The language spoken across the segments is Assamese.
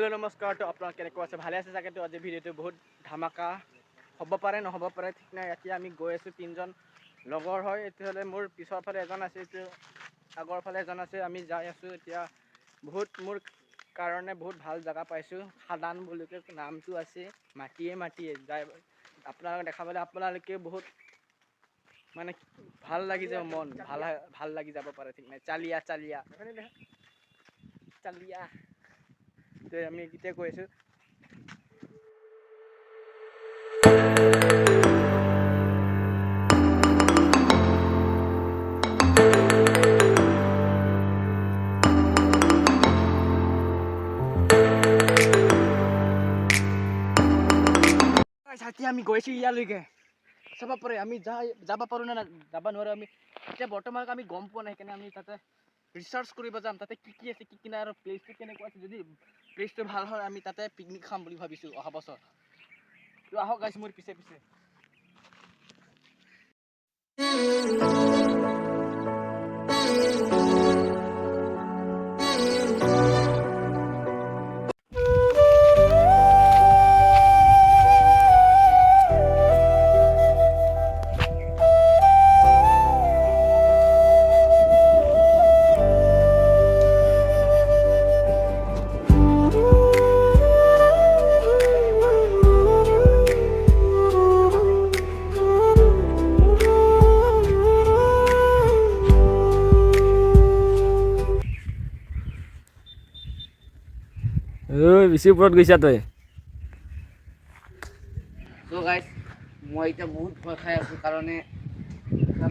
हेलो नमस्कार। तो अपना केनेकुवा আছে ভালে আছে চাগে। তো আজি ভিডিওটো বহুত ধামাকা হ'ব পাৰে নহ'ব পাৰে ঠিক নাই। এতিয়া আমি গৈ আছো তিনজন লগৰ হয়। এতিয়ালে মোৰ পিছৰ ফালে এজন আছে, এতিয়া আগৰ ফালে এজন আছে। আমি যাই আছো এতিয়া বহুত মোৰ কাৰণে বহুত ভাল জায়গা পাইছো। খাদান বুলি নামটো আছে। মাটিয়ে যাই আপোনাক দেখাবলৈ আপোনালোকে বহুত মানে ভাল লাগি যাব, মন ভাল লাগি যাব পাৰে ঠিক নাই। চালিয়া তো আমি এতিয়া গৈ আছো। এতিয়া আমি গৈছো ইয়ালৈকে চাব পাৰে। আমি যাব পাৰো না যাব নোৱাৰো। আমি এতিয়া বৰ্তমান আমি গম পোৱা নাই, সেইকাৰণে আমি তাতে ৰিচাৰ্চ কৰিব যাম তাতে কি আছে কি নাই আৰু প্লেচটো কেনেকুৱা আছে। যদি প্লেচটো ভাল হয় আমি তাতে পিকনিক খাম বুলি ভাবিছো অহা বছৰ। তো আহক গাইছ মোৰ পিছে পিছে। বেছি ওপৰত গৈছা তই। তো গাইছ মই এতিয়া বহুত ভয় খাই আছো কাৰণে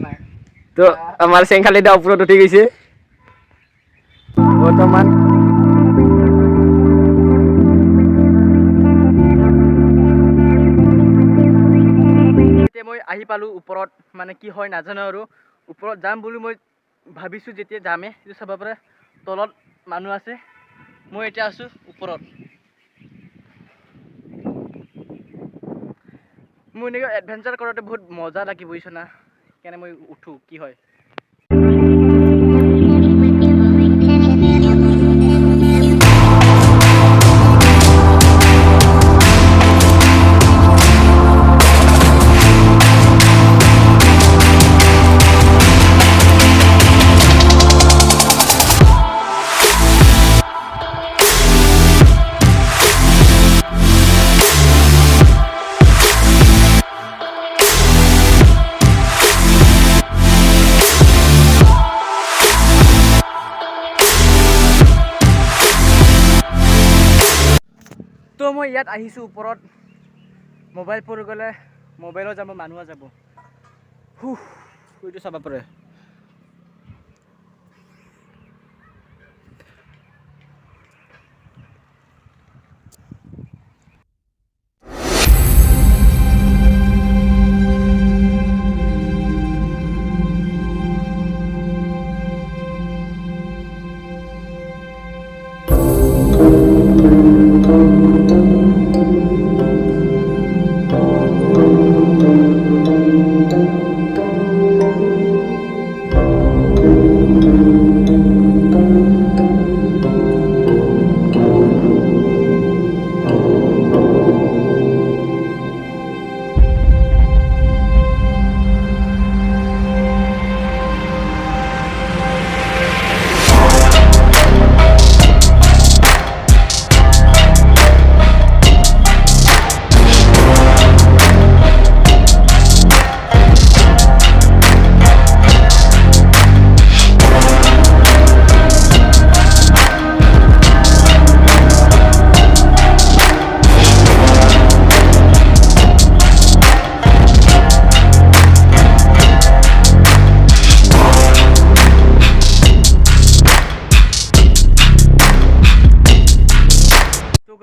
নাই তো আমাৰ চেংখালি দা ওপৰত উঠি গৈছে বৰ্তমান। এতিয়া মই আহি পালো ওপৰত, মানে কি হয় নাজানো আৰু ওপৰত যাম বুলি মই ভাবিছো। যেতিয়া যামে চাব পাৰে তলত মানুহ আছে, মই এতিয়া আছো ওপৰত। মোৰ এনেকৈ এডভেঞ্চাৰ কৰোঁতে বহুত মজা লাগি বুজিছ না, সেইকাৰণে মই উঠো কি হয়। তো মই ইয়াত আহিছোঁ ওপৰত। মোবাইল পৰি গ'লে মোবাইলো যাব, মানুহো যাব। এইটো চাব পাৰে।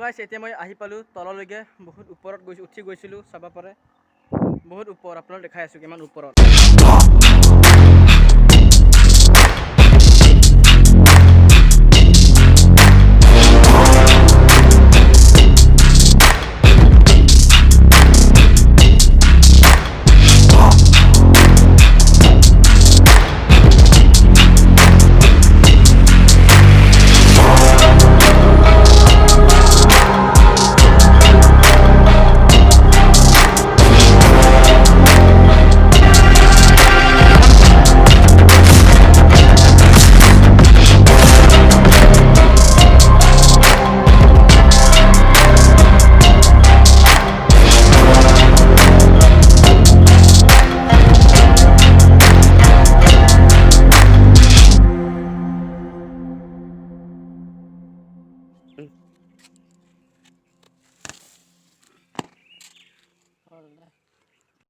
গাইছ এতিয়া মই আহি পালোঁ তললৈকে। বহুত ওপৰত উঠি গৈছিলোঁ চাব পাৰে। বহুত ওপৰত আপোনালোক দেখাই আছোঁ কিমান ওপৰত।